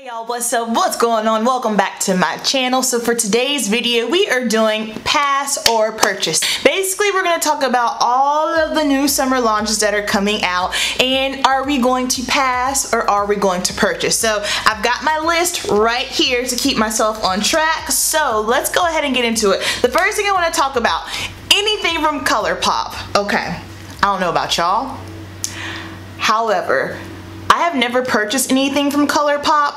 Hey y'all, what's up? What's going on? Welcome back to my channel. So for today's video, we are doing pass or purchase. Basically, we're going to talk about all of the new summer launches that are coming out, and are we going to pass or are we going to purchase? So I've got my list right here to keep myself on track. So let's go ahead and get into it. The first thing I want to talk about, anything from ColourPop. Okay, I don't know about y'all. However, I have never purchased anything from ColourPop,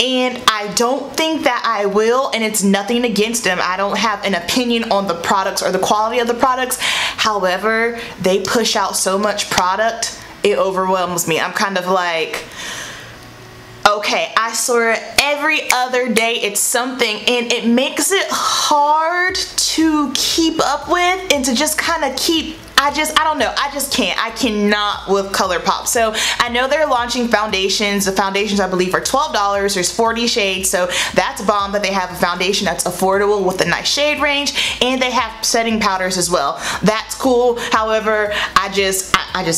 and I don't think that I will, and it's nothing against them. I don't have an opinion on the products or the quality of the products. However, they push out so much product, it overwhelms me. I'm kind of like, okay, I swear every other day it's something, and it makes it hard to keep up with and to just kind of keep, I don't know, I just can't. I cannot with ColourPop. So I know they're launching foundations. The foundations I believe are $12. There's 40 shades, so that's bomb that they have a foundation that's affordable with a nice shade range, and they have setting powders as well. That's cool. However, I just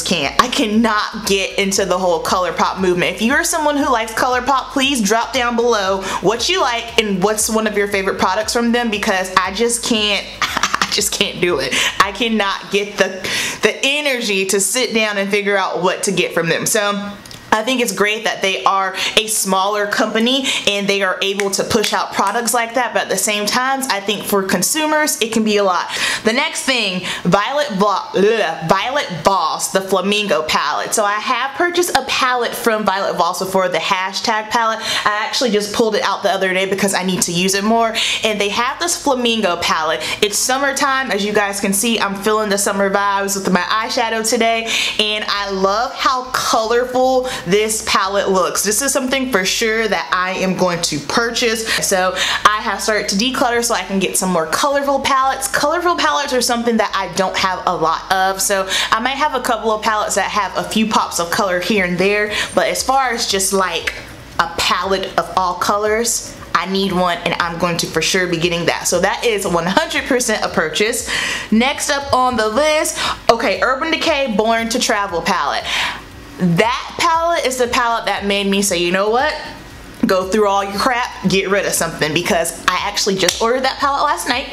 can't. I cannot get into the whole ColourPop movement. If you're someone who likes ColourPop, please drop down below what you like and what's one of your favorite products from them, because I just can't do it. I cannot get the energy to sit down and figure out what to get from them. So I think it's great that they are a smaller company and they are able to push out products like that, but at the same time, I think for consumers, it can be a lot. The next thing, Violet Boss, the Flamingo palette. So I have purchased a palette from Violet Boss before, the hashtag palette. I actually just pulled it out the other day because I need to use it more, and they have this Flamingo palette. It's summertime, as you guys can see. I'm feeling the summer vibes with my eyeshadow today, and I love how colorful this palette looks. This is something for sure that I am going to purchase. So I have started to declutter so I can get some more colorful palettes. Colorful palettes are something that I don't have a lot of, so I might have a couple of palettes that have a few pops of color here and there, but as far as just like a palette of all colors, I need one, and I'm going to for sure be getting that. So that is 100% a purchase. Next up on the list, okay, Urban Decay Born to Travel palette. That palette is the palette that made me say, you know what? Go through all your crap, get rid of something, because I actually just ordered that palette last night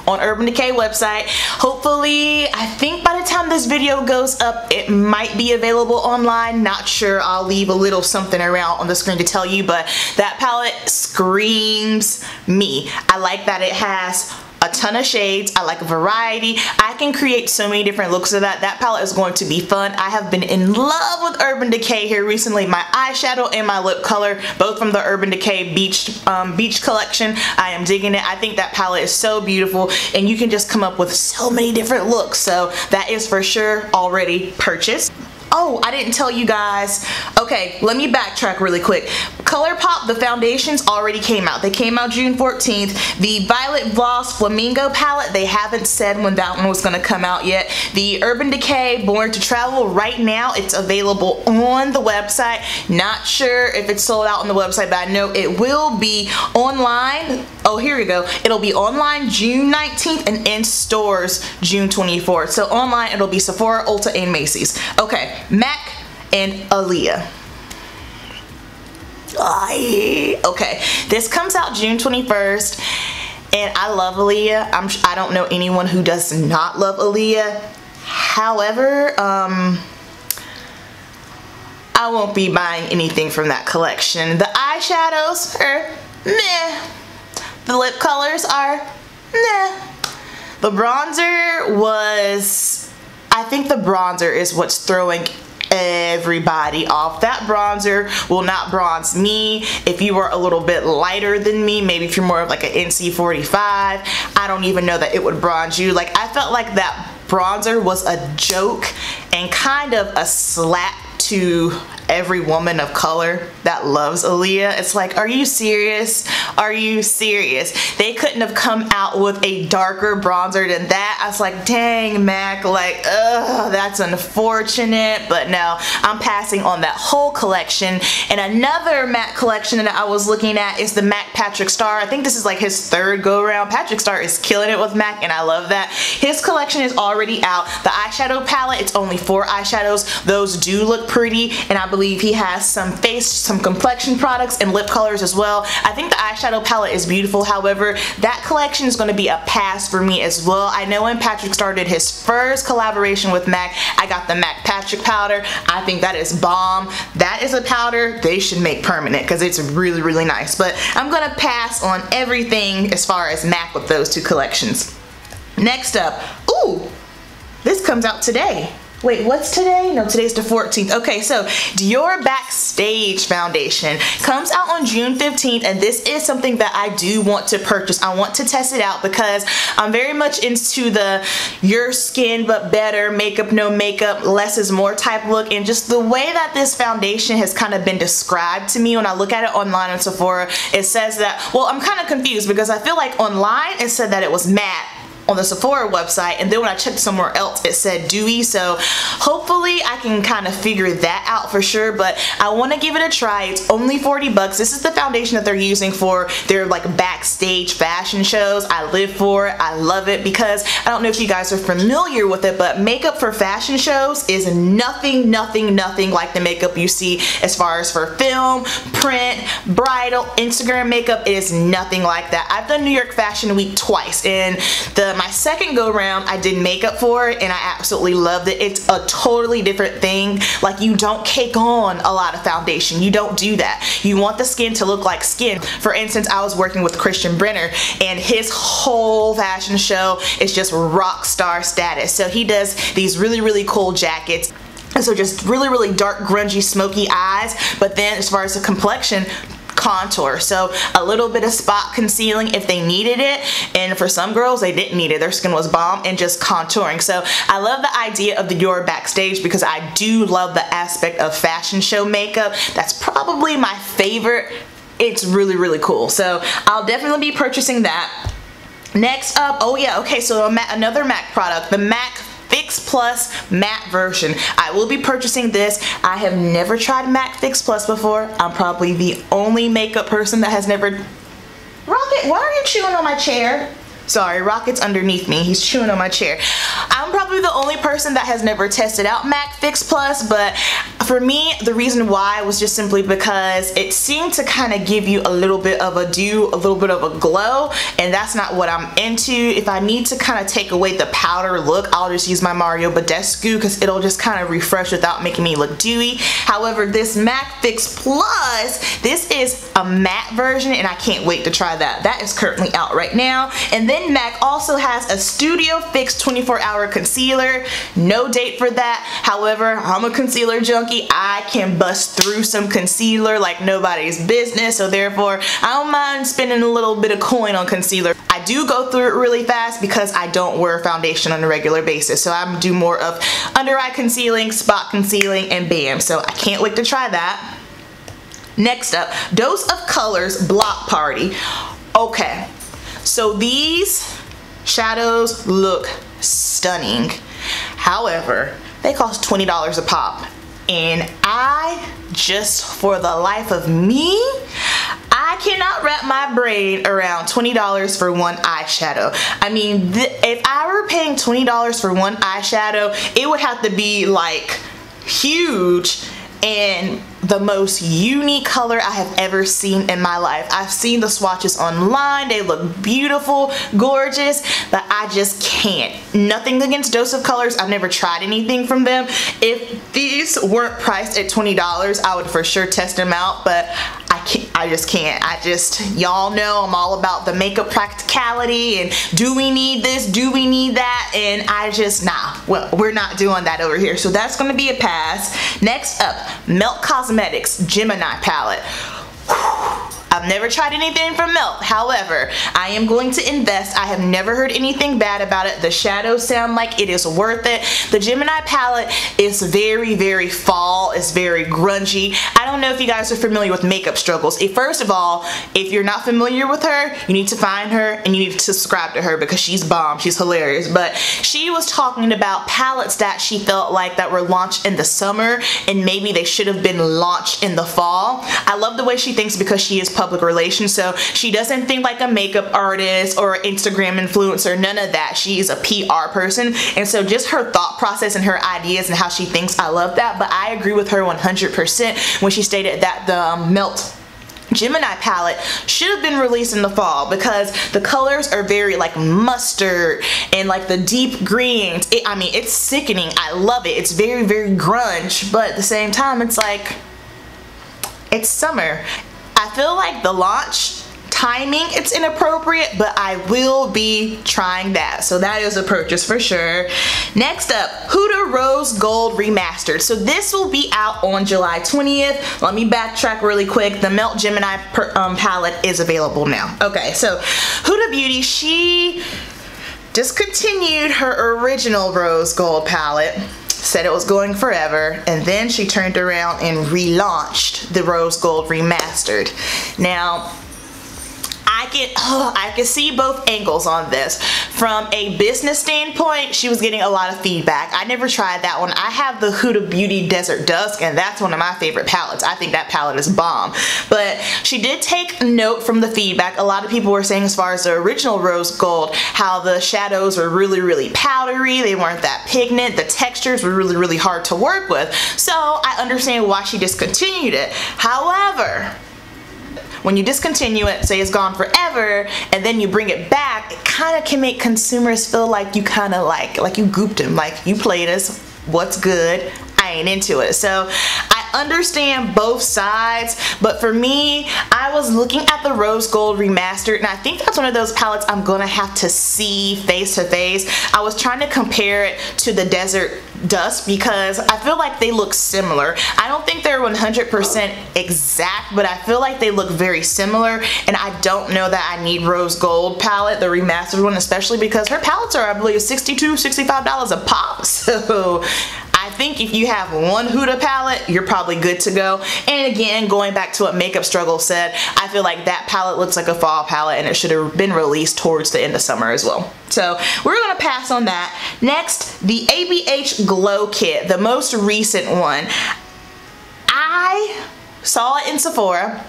on Urban Decay website. Hopefully, I think by the time this video goes up, it might be available online. Not sure. I'll leave a little something around on the screen to tell you, but that palette screams me. I like that it has a ton of shades. I like variety. I can create so many different looks of that. That palette is going to be fun. I have been in love with Urban Decay here recently. My eyeshadow and my lip color, both from the Urban Decay Beach collection. I am digging it. I think that palette is so beautiful, and you can just come up with so many different looks. So that is for sure already purchased. Oh, I didn't tell you guys. Okay, let me backtrack really quick. ColourPop, the foundations already came out. They came out June 14th. The Violet Boss Flamingo palette, they haven't said when that one was going to come out yet. The Urban Decay Born to Travel, right now it's available on the website. Not sure if it's sold out on the website, but I know it will be online. Oh, here we go. It'll be online June 19th and in stores June 24th. So online, it'll be Sephora, Ulta, and Macy's. Okay. MAC and Aaliyah. Okay, this comes out June 21st, and I love Aaliyah. I don't know anyone who does not love Aaliyah. However, I won't be buying anything from that collection. The eyeshadows are meh. The lip colors are meh. The bronzer was, I think the bronzer is what's throwing everybody off. That bronzer will not bronze me. If you are a little bit lighter than me, maybe if you're more of like an NC 45, I don't even know that it would bronze you. Like, I felt like that bronzer was a joke and kind of a slap to every woman of color that loves Aaliyah. It's like, are you serious? Are you serious? They couldn't have come out with a darker bronzer than that. I was like, dang, MAC, like, ugh, that's unfortunate. But no, I'm passing on that whole collection. And another MAC collection that I was looking at is the MAC Patrick Star. I think this is like his third go around. Patrick Star is killing it with MAC, and I love that. His collection is already out. The eyeshadow palette, it's only 4 eyeshadows. Those do look pretty, and I believe believe he has some complexion products and lip colors as well. I think the eyeshadow palette is beautiful. However, that collection is going to be a pass for me as well. I know when Patrick started his first collaboration with MAC, I got the MAC Patrick powder. I think that is bomb. That is a powder they should make permanent because it's really, really nice. But I'm going to pass on everything as far as MAC with those two collections. Next up, ooh, this comes out today. Wait, what's today? No, today's the 14th. Okay, so Dior Backstage Foundation comes out on June 15th, and this is something that I do want to purchase. I want to test it out because I'm very much into the your skin but better, makeup no makeup, less is more type look, and just the way that this foundation has kind of been described to me when I look at it online on Sephora, it says that, well, I'm kind of confused because I feel like online it said that it was matte on the Sephora website, and then when I checked somewhere else it said dewy, so hopefully I can kind of figure that out for sure, but I want to give it a try. It's only 40 bucks. This is the foundation that they're using for their like backstage fashion shows. I live for it. I love it because I don't know if you guys are familiar with it, but makeup for fashion shows is nothing like the makeup you see as far as for film, print, bridal, Instagram makeup. It is nothing like that. I've done New York Fashion Week twice, and my second go round I did makeup for it and I absolutely loved it. It's a totally different thing. Like, you don't cake on a lot of foundation. You don't do that. You want the skin to look like skin. For instance, I was working with Christian Brenner and his whole fashion show is just rock star status. So he does these really cool jackets. And so just really dark, grungy, smoky eyes. But then as far as the complexion, contour, so a little bit of spot concealing if they needed it, and for some girls they didn't need it, their skin was bomb, and just contouring. So I love the idea of the Dior Backstage because I do love the aspect of fashion show makeup. That's probably my favorite. It's really cool, so I'll definitely be purchasing that. Next up, oh yeah, okay, so another MAC product, the MAC Fix Plus matte version. I will be purchasing this. I have never tried MAC Fix Plus before. I'm probably the only makeup person that has never... Rocket, why are you chewing on my chair? Sorry, Rocket's underneath me. He's chewing on my chair. I'm probably the only person that has never tested out MAC Fix Plus, but for me, the reason why was just simply because it seemed to kind of give you a little bit of a dew, a little bit of a glow, and that's not what I'm into. If I need to kind of take away the powder look, I'll just use my Mario Badescu because it'll just kind of refresh without making me look dewy. However, this MAC Fix Plus, this is a matte version, and I can't wait to try that. That is currently out right now. And then MAC also has a Studio Fix 24-hour concealer. No date for that. However, I'm a concealer junkie. I can bust through some concealer like nobody's business, so therefore I don't mind spending a little bit of coin on concealer. I do go through it really fast because I don't wear foundation on a regular basis, so I do more of under eye concealing, spot concealing, and bam. So I can't wait to try that. Next up, Dose of Colors Block Party. Okay, so these shadows look stunning. However, they cost $20 a pop. And I just, for the life of me, I cannot wrap my brain around $20 for one eyeshadow. I mean, if I were paying $20 for one eyeshadow, it would have to be like huge and the most unique color I have ever seen in my life. I've seen the swatches online. They look beautiful, gorgeous, but I just can't. Nothing against Dose of Colors. I've never tried anything from them. If these weren't priced at $20, I would for sure test them out, but I just can't. Y'all know I'm all about the makeup practicality and do we need this, do we need that, and nah, well, we're not doing that over here, so that's gonna be a pass. Next up, Melt Cosmetics Gemini palette. I've never tried anything from Melt. However, I am going to invest. I have never heard anything bad about it. The shadows sound like it is worth it. The Gemini palette is very fall. It's very grungy. I don't know if you guys are familiar with Makeup Struggles. First of all, if you're not familiar with her, you need to find her and you need to subscribe to her because she's bomb. She's hilarious. But she was talking about palettes that she felt like that were launched in the summer and maybe they should have been launched in the fall. I love the way she thinks because she is public public relations, so she doesn't think like a makeup artist or Instagram influencer, none of that. She's a PR person, and so just her thought process and her ideas and how she thinks, I love that. But I agree with her 100% when she stated that the Melt Gemini palette should have been released in the fall, because the colors are very like mustard and like the deep greens. I mean, it's sickening. I love it. It's very, very grunge, but at the same time, it's like, it's summer. I feel like the launch timing, it's inappropriate, but I will be trying that. So that is a purchase for sure. Next up, Huda Rose Gold Remastered. So this will be out on July 20th. Let me backtrack really quick. The Melt Gemini palette is available now. Okay, so Huda Beauty, she discontinued her original Rose Gold palette, said it was going forever, and then she turned around and relaunched the Rose Gold Remastered. Now, I can see both angles on this. From a business standpoint, she was getting a lot of feedback. I never tried that one. I have the Huda Beauty Desert Dusk, and that's one of my favorite palettes. I think that palette is bomb. But she did take note from the feedback. A lot of people were saying, as far as the original Rose Gold, how the shadows were really, really powdery. They weren't that pigment. The textures were really, really hard to work with. So I understand why she discontinued it. However, when you discontinue it, say it's gone forever, and then you bring it back, it kind of can make consumers feel like you kind of like you gooped them, like you played us, what's good, I ain't into it. So I understand both sides, but for me, I was looking at the Rose Gold Remastered, and I think that's one of those palettes I'm gonna have to see face to face. I was trying to compare it to the Desert Dusk because I feel like they look similar. I don't think they're 100% exact, but I feel like they look very similar, and I don't know that I need Rose Gold palette, the remastered one, especially because her palettes are, I believe, $62, $65 a pop. So I think if you have one Huda palette, you're probably good to go. And again, going back to what Makeup Struggle said, I feel like that palette looks like a fall palette, and it should have been released towards the end of summer as well. So we're gonna pass on that. Next, the ABH Glow Kit, the most recent one. I saw it in Sephora,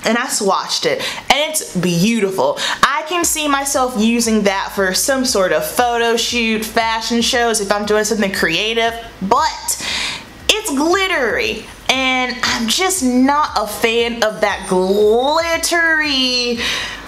and I swatched it, and it's beautiful. I can see myself using that for some sort of photo shoot, fashion shows, if I'm doing something creative, but it's glittery, and I'm just not a fan of that glittery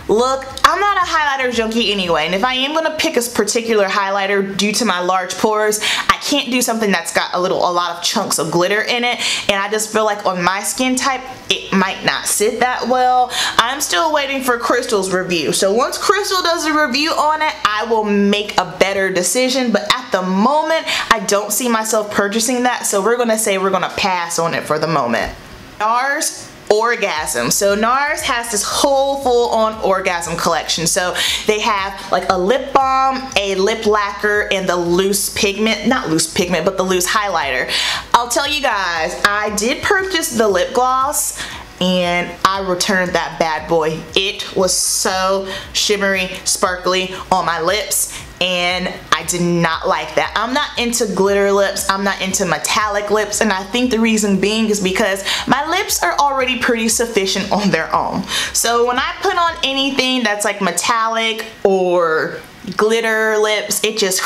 look. I'm not a highlighter junkie anyway, and if I am going to pick a particular highlighter due to my large pores, I can't do something that's got a lot of chunks of glitter in it, and I just feel like on my skin type it might not sit that well. I'm still waiting for Crystal's review, so once Crystal does a review on it, I will make a better decision, but at the moment I don't see myself purchasing that, so we're gonna say we're gonna pass on it for the moment. NARS Orgasm. So NARS has this whole full-on orgasm collection. So they have like a lip balm, a lip lacquer, and the loose pigment, not loose pigment, but the loose highlighter. I'll tell you guys, I did purchase the lip gloss, and I returned that bad boy. It was so shimmery, sparkly on my lips, and I did not like that. I'm not into glitter lips, I'm not into metallic lips, and I think the reason being is because my lips are already pretty sufficient on their own. So when I put on anything that's like metallic or glitter lips, it just,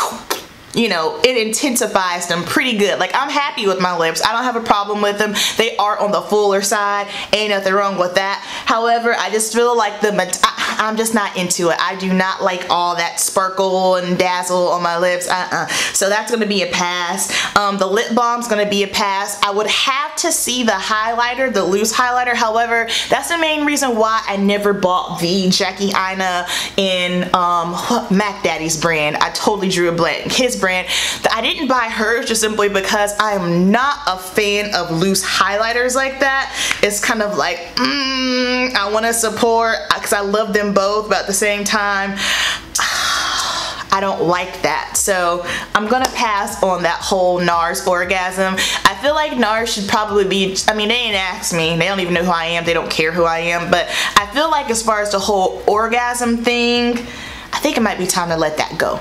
you know, it intensifies them pretty good. Like, I'm happy with my lips. I don't have a problem with them. They are on the fuller side. Ain't nothing wrong with that. However, I just feel like I'm just not into it. I do not like all that sparkle and dazzle on my lips. So that's going to be a pass. The lip balm's going to be a pass. I would have to see the highlighter, the loose highlighter. However, that's the main reason why I never bought the Jackie Aina in Mac Daddy's brand. I totally drew a blank. His brand. I didn't buy hers just simply because I am not a fan of loose highlighters like that. It's kind of like, I want to support, because I love them both, but at the same time, I don't like that. So I'm gonna pass on that whole NARS Orgasm. I feel like NARS should probably be, I mean, they ain't asked me, they don't even know who I am, they don't care who I am, but I feel like as far as the whole orgasm thing, I think it might be time to let that go.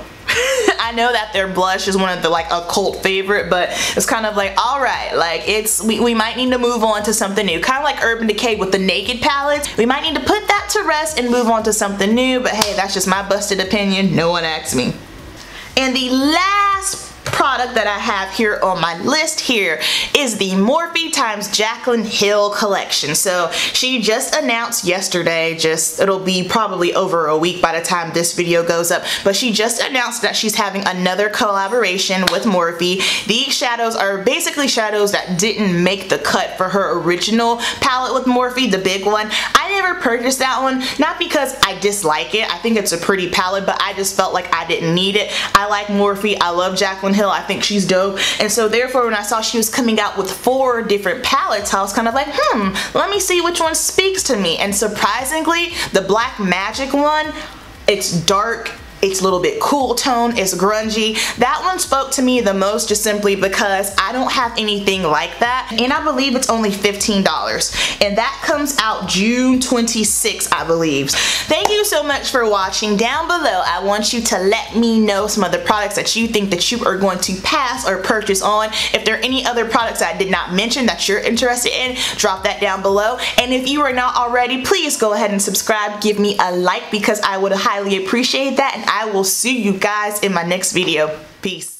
I know that their blush is one of the like a cult favorite, but it's kind of like, all right, like we might need to move on to something new. Kind of like Urban Decay with the Naked palettes. We might need to put that to rest and move on to something new, but hey, that's just my busted opinion. No one asked me. And the last product that I have here on my list here is the Morphe x Jaclyn Hill collection. So she just announced yesterday, it'll be probably over a week by the time this video goes up, but she just announced that she's having another collaboration with Morphe. These shadows are basically shadows that didn't make the cut for her original palette with Morphe, the big one. I never purchased that one, not because I dislike it. I think it's a pretty palette, but I just felt like I didn't need it. I like Morphe. I love Jaclyn Hill. I think she's dope, and so therefore when I saw she was coming out with 4 different palettes, I was kind of like, let me see which one speaks to me. And surprisingly, the Black Magic one, it's dark, it's a little bit cool tone, it's grungy. That one spoke to me the most, just simply because I don't have anything like that, and I believe it's only $15, and that comes out June 26th, I believe. Thank you so much for watching. Down below, I want you to let me know some of the products that you think that you are going to pass or purchase on. If there are any other products I did not mention that you're interested in, drop that down below. And if you are not already, please go ahead and subscribe, give me a like, because I would highly appreciate that, and I will see you guys in my next video. Peace.